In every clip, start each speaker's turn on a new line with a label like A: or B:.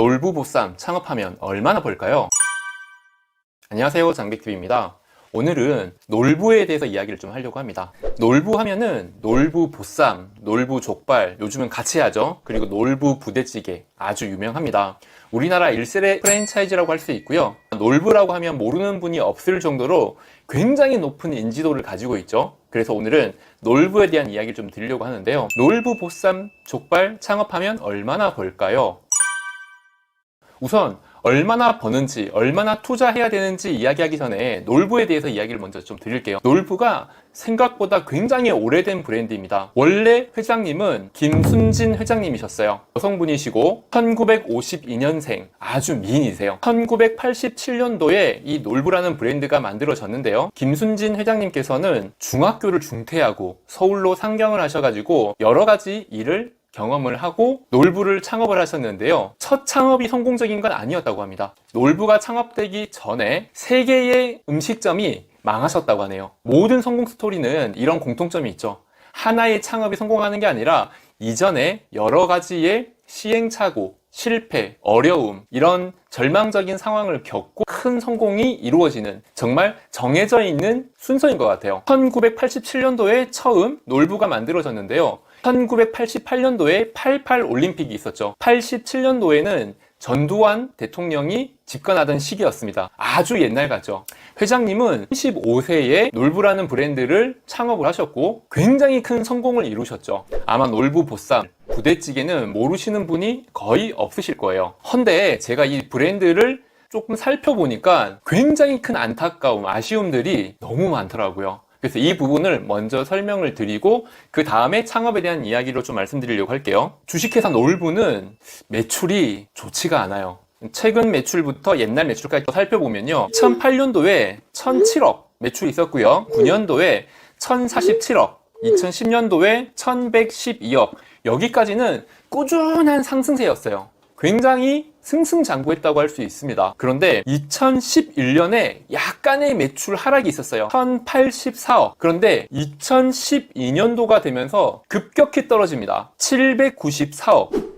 A: 놀부 보쌈 창업하면 얼마나 벌까요? 안녕하세요, 장백TV입니다. 오늘은 놀부에 대해서 이야기를 좀 하려고 합니다. 놀부 하면은 놀부 보쌈, 놀부 족발, 요즘은 같이 하죠. 그리고 놀부 부대찌개 아주 유명합니다. 우리나라 1세대 프랜차이즈라고 할 수 있고요. 놀부라고 하면 모르는 분이 없을 정도로 굉장히 높은 인지도를 가지고 있죠. 그래서 오늘은 놀부에 대한 이야기를 좀 드리려고 하는데요. 놀부 보쌈 족발 창업하면 얼마나 벌까요? 우선 얼마나 버는지, 얼마나 투자해야 되는지 이야기하기 전에 놀부에 대해서 이야기를 먼저 좀 드릴게요. 놀부가 생각보다 굉장히 오래된 브랜드입니다. 원래 회장님은 김순진 회장님이셨어요. 여성분이시고 1952년생, 아주 미인이세요. 1987년도에 이 놀부라는 브랜드가 만들어졌는데요. 김순진 회장님께서는 중학교를 중퇴하고 서울로 상경을 하셔가지고 여러 가지 일을 경험을 하고 놀부를 창업을 하셨는데요. 첫 창업이 성공적인 건 아니었다고 합니다. 놀부가 창업되기 전에 3개의 음식점이 망하셨다고 하네요. 모든 성공 스토리는 이런 공통점이 있죠. 하나의 창업이 성공하는 게 아니라 이전에 여러 가지의 시행착오, 실패, 어려움, 이런 절망적인 상황을 겪고 큰 성공이 이루어지는 정말 정해져 있는 순서인 것 같아요. 1987년도에 처음 놀부가 만들어졌는데요. 1988년도에 88 올림픽이 있었죠. 87년도에는 전두환 대통령이 집권하던 시기였습니다. 아주 옛날 같죠. 회장님은 35세에 놀부라는 브랜드를 창업을 하셨고 굉장히 큰 성공을 이루셨죠. 아마 놀부 보쌈, 부대찌개는 모르시는 분이 거의 없으실 거예요. 헌데 제가 이 브랜드를 조금 살펴보니까 굉장히 큰 안타까움, 아쉬움들이 너무 많더라고요. 그래서 이 부분을 먼저 설명을 드리고 그 다음에 창업에 대한 이야기로 좀 말씀드리려고 할게요. 주식회사 놀부는 매출이 좋지가 않아요. 최근 매출부터 옛날 매출까지 살펴보면요. 2008년도에 1007억 매출이 있었고요. 9년도에 1047억, 2010년도에 1112억, 여기까지는 꾸준한 상승세였어요. 굉장히 승승장구했다고 할 수 있습니다. 그런데 2011년에 약간의 매출 하락이 있었어요. 1084억. 그런데 2012년도가 되면서 급격히 떨어집니다. 794억.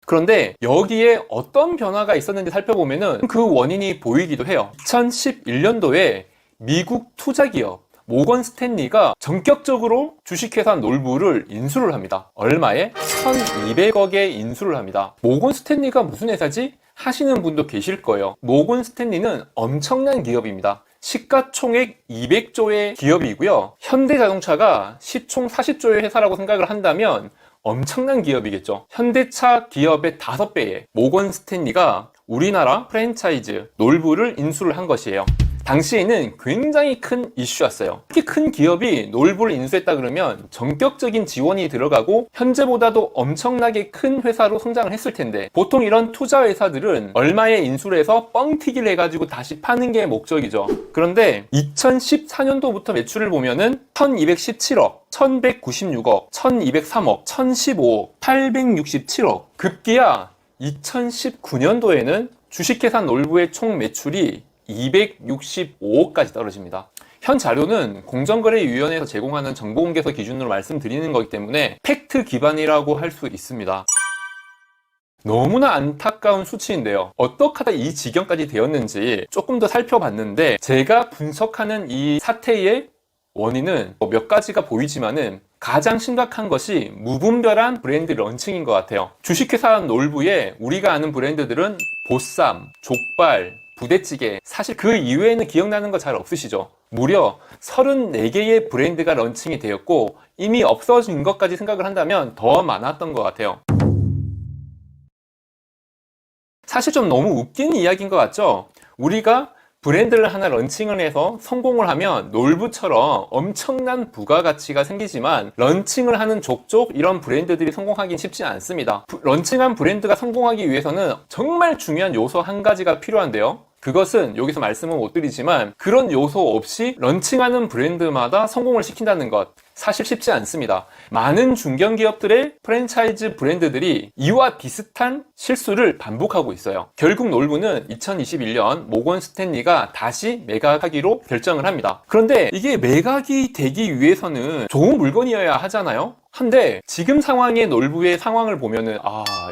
A: 그런데 여기에 어떤 변화가 있었는지 살펴보면은 그 원인이 보이기도 해요. 2011년도에 미국 투자기업 모건 스탠리가 전격적으로 주식회사 놀부를 인수를 합니다. 얼마에? 1200억에 인수를 합니다. 모건 스탠리가 무슨 회사지? 하시는 분도 계실 거예요. 모건 스탠리는 엄청난 기업입니다. 시가총액 200조의 기업이고요. 현대자동차가 시총 40조의 회사라고 생각을 한다면 엄청난 기업이겠죠. 현대차 기업의 5배에 모건 스탠리가 우리나라 프랜차이즈 놀부를 인수를 한 것이에요. 당시에는 굉장히 큰 이슈였어요. 이렇게 큰 기업이 놀부를 인수했다 그러면 전격적인 지원이 들어가고 현재보다도 엄청나게 큰 회사로 성장을 했을 텐데 보통 이런 투자 회사들은 얼마에 인수를 해서 뻥튀기를 해가지고 다시 파는 게 목적이죠. 그런데 2014년도부터 매출을 보면은 1217억, 1196억, 1203억, 1015억, 867억. 급기야 2019년도에는 주식회사 놀부의 총 매출이 265억까지 떨어집니다. 현 자료는 공정거래위원회에서 제공하는 정보공개서 기준으로 말씀드리는 거기 때문에 팩트 기반이라고 할 수 있습니다. 너무나 안타까운 수치인데요. 어떻게 하다 이 지경까지 되었는지 조금 더 살펴봤는데 제가 분석하는 이 사태의 원인은 몇 가지가 보이지만은 가장 심각한 것이 무분별한 브랜드 런칭인 것 같아요. 주식회사 놀부에 우리가 아는 브랜드들은 보쌈, 족발, 부대찌개, 사실 그 이외에는 기억나는 거 잘 없으시죠? 무려 34개의 브랜드가 런칭이 되었고 이미 없어진 것까지 생각을 한다면 더 많았던 것 같아요. 사실 좀 너무 웃긴 이야기인 것 같죠? 우리가 브랜드를 하나 런칭을 해서 성공을 하면 놀부처럼 엄청난 부가가치가 생기지만 런칭을 하는 족족 이런 브랜드들이 성공하긴 쉽지 않습니다. 런칭한 브랜드가 성공하기 위해서는 정말 중요한 요소 한 가지가 필요한데요. 그것은 여기서 말씀은 못 드리지만 그런 요소 없이 런칭하는 브랜드마다 성공을 시킨다는 것. 사실 쉽지 않습니다. 많은 중견기업들의 프랜차이즈 브랜드들이 이와 비슷한 실수를 반복하고 있어요. 결국 놀부는 2021년 모건 스탠리가 다시 매각하기로 결정을 합니다. 그런데 이게 매각이 되기 위해서는 좋은 물건이어야 하잖아요. 한데 지금 상황의 놀부의 상황을 보면은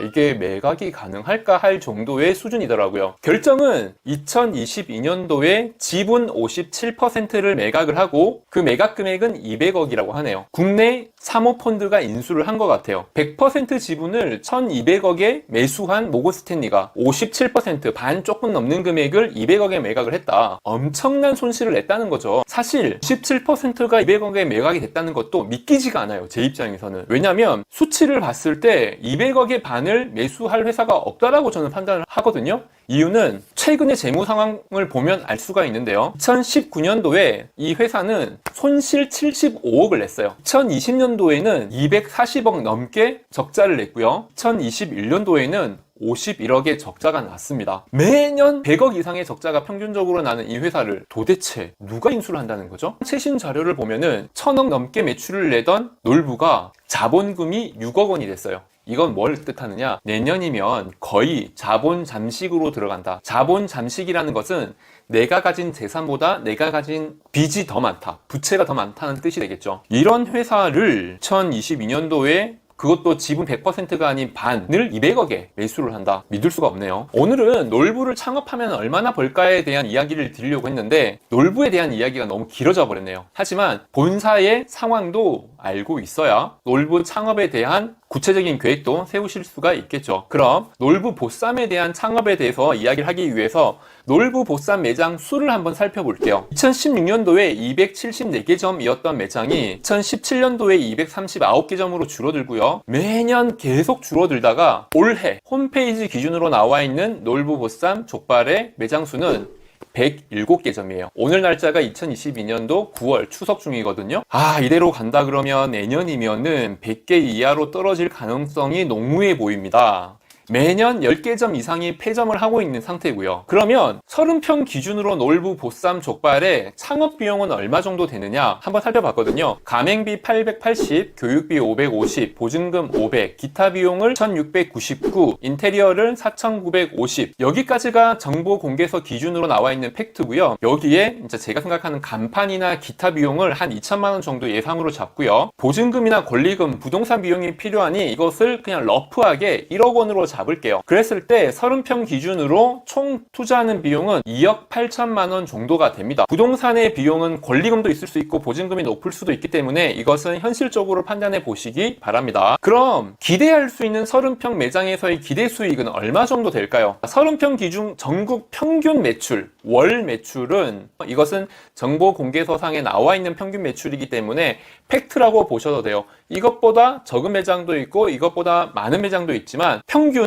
A: 이게 매각이 가능할까 할 정도의 수준이더라고요. 결정은 2022년도에 지분 57%를 매각을 하고 그 매각 금액은 200억이라고 하네요. 국내 사모펀드가 인수를 한 것 같아요. 100% 지분을 1200억에 매수한 모건 스탠리가 57% 반 조금 넘는 금액을 200억에 매각을 했다. 엄청난 손실을 냈다는 거죠. 사실 17%가 200억에 매각이 됐다는 것도 믿기지가 않아요. 제 입장에서는. 왜냐하면 수치를 봤을 때 200억의 반을 매수할 회사가 없다라고 저는 판단을 하거든요. 이유는 최근의 재무 상황을 보면 알 수가 있는데요. 2019년도에 이 회사는 손실 75억을 냈어요. 2020년도에는 240억 넘게 적자를 냈고요. 2021년도에는 51억의 적자가 났습니다. 매년 100억 이상의 적자가 평균적으로 나는 이 회사를 도대체 누가 인수를 한다는 거죠? 최신 자료를 보면은 1000억 넘게 매출을 내던 놀부가 자본금이 6억 원이 됐어요. 이건 뭘 뜻하느냐? 내년이면 거의 자본 잠식으로 들어간다. 자본 잠식이라는 것은 내가 가진 재산보다 내가 가진 빚이 더 많다. 부채가 더 많다는 뜻이 되겠죠. 이런 회사를 2022년도에 그것도 지분 100%가 아닌 반을 200억에 매수를 한다. 믿을 수가 없네요. 오늘은 놀부를 창업하면 얼마나 벌까에 대한 이야기를 드리려고 했는데 놀부에 대한 이야기가 너무 길어져 버렸네요. 하지만 본사의 상황도 알고 있어야 놀부 창업에 대한 구체적인 계획도 세우실 수가 있겠죠. 그럼 놀부 보쌈에 대한 창업에 대해서 이야기를 하기 위해서 놀부 보쌈 매장 수를 한번 살펴볼게요. 2016년도에 274개점이었던 매장이 2017년도에 239개점으로 줄어들고요. 매년 계속 줄어들다가 올해 홈페이지 기준으로 나와 있는 놀부 보쌈 족발의 매장 수는 107개점이에요. 오늘 날짜가 2022년도 9월 추석 중이거든요. 이대로 간다 그러면 내년이면은 100개 이하로 떨어질 가능성이 농후해 보입니다. 매년 10개점 이상이 폐점을 하고 있는 상태고요. 그러면 30평 기준으로 놀부 보쌈 족발의 창업 비용은 얼마 정도 되느냐 한번 살펴봤거든요. 가맹비 880, 교육비 550, 보증금 500, 기타 비용을 1699, 인테리어를 4950. 여기까지가 정보 공개서 기준으로 나와 있는 팩트고요. 여기에 이제 제가 생각하는 간판이나 기타 비용을 한 2천만 원 정도 예상으로 잡고요. 보증금이나 권리금, 부동산 비용이 필요하니 이것을 그냥 러프하게 1억 원으로 잡을게요. 그랬을 때 30평 기준으로 총 투자하는 비용은 2억 8천만 원 정도가 됩니다. 부동산의 비용은 권리금도 있을 수 있고 보증금이 높을 수도 있기 때문에 이것은 현실적으로 판단해 보시기 바랍니다. 그럼 기대할 수 있는 30평 매장에서의 기대 수익은 얼마 정도 될까요? 30평 기준 전국 평균 매출, 월 매출은 이것은 정보 공개서상에 나와 있는 평균 매출이기 때문에 팩트라고 보셔도 돼요. 이것보다 적은 매장도 있고 이것보다 많은 매장도 있지만 평균은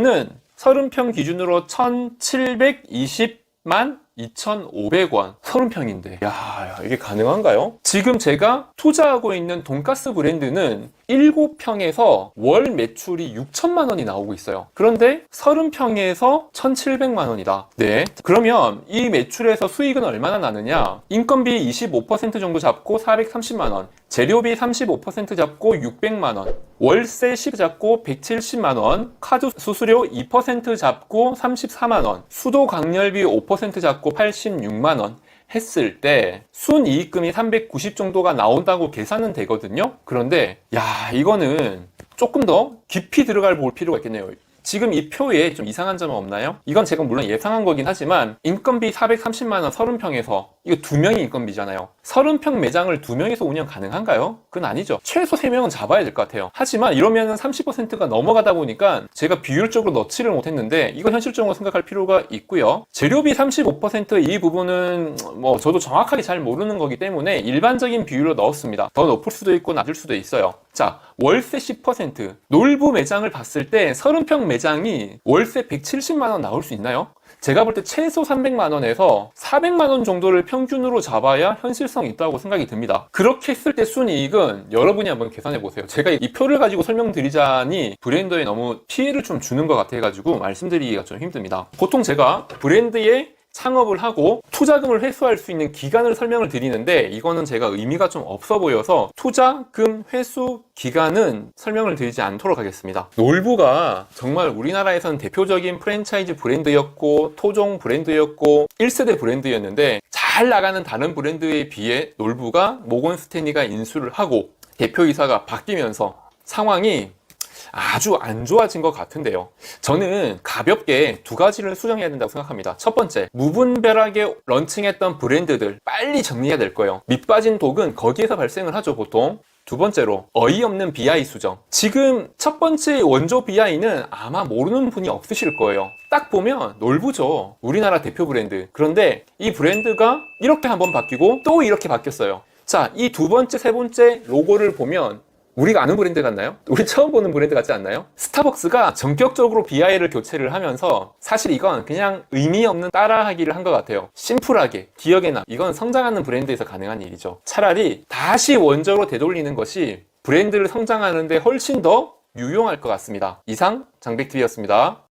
A: 30평 기준으로 1720만 2,500원 30평인데 이게 가능한가요? 지금 제가 투자하고 있는 돈가스 브랜드는 7평에서 월 매출이 6천만 원이 나오고 있어요. 그런데 30평에서 1,700만 원이다. 네. 그러면 이 매출에서 수익은 얼마나 나느냐? 인건비 25% 정도 잡고 430만 원, 재료비 35% 잡고 600만 원, 월세 10 잡고 170만 원, 카드 수수료 2% 잡고 34만 원, 수도 강렬비 5% 잡고 86만 원 했을 때 순이익금이 390 정도가 나온다고 계산은 되거든요. 그런데 이거는 조금 더 깊이 들어갈 볼 필요가 있겠네요. 지금 이 표에 좀 이상한 점은 없나요? 이건 제가 물론 예상한 거긴 하지만 인건비 430만 원 30평에서 이거 2명이 인건비잖아요. 30평 매장을 2명에서 운영 가능한가요? 그건 아니죠. 최소 3명은 잡아야 될 것 같아요. 하지만 이러면 30%가 넘어가다 보니까 제가 비율적으로 넣지를 못했는데 이거 현실적으로 생각할 필요가 있고요. 재료비 35% 이 부분은 저도 정확하게 잘 모르는 거기 때문에 일반적인 비율로 넣었습니다. 더 높을 수도 있고 낮을 수도 있어요. 자, 월세 10%. 놀부 매장을 봤을 때 30평 매장이 월세 170만 원 나올 수 있나요? 제가 볼 때 최소 300만 원에서 400만 원 정도를 평균으로 잡아야 현실성이 있다고 생각이 듭니다. 그렇게 했을 때 순이익은 여러분이 한번 계산해 보세요. 제가 이 표를 가지고 설명드리자니 브랜드에 너무 피해를 좀 주는 것 같아가지고 말씀드리기가 좀 힘듭니다. 보통 제가 브랜드의 창업을 하고 투자금을 회수할 수 있는 기간을 설명을 드리는데 이거는 제가 의미가 좀 없어 보여서 투자금 회수 기간은 설명을 드리지 않도록 하겠습니다. 놀부가 정말 우리나라에서는 대표적인 프랜차이즈 브랜드였고 토종 브랜드였고 1세대 브랜드였는데 잘 나가는 다른 브랜드에 비해 놀부가 모건 스탠리가 인수를 하고 대표이사가 바뀌면서 상황이 아주 안 좋아진 것 같은데요. 저는 가볍게 두 가지를 수정해야 된다고 생각합니다. 첫 번째, 무분별하게 런칭했던 브랜드들 빨리 정리해야 될 거예요. 밑빠진 독은 거기에서 발생을 하죠, 보통. 두 번째로, 어이없는 BI 수정. 지금 첫 번째 원조 BI는 아마 모르는 분이 없으실 거예요. 딱 보면 놀부죠. 우리나라 대표 브랜드. 그런데 이 브랜드가 이렇게 한번 바뀌고 또 이렇게 바뀌었어요. 자, 이 두 번째, 세 번째 로고를 보면 우리가 아는 브랜드 같나요? 우리 처음 보는 브랜드 같지 않나요? 스타벅스가 전격적으로 BI를 교체를 하면서 사실 이건 그냥 의미 없는 따라하기를 한 것 같아요. 심플하게, 기억에 남. 이건 성장하는 브랜드에서 가능한 일이죠. 차라리 다시 원조로 되돌리는 것이 브랜드를 성장하는데 훨씬 더 유용할 것 같습니다. 이상 장백TV였습니다.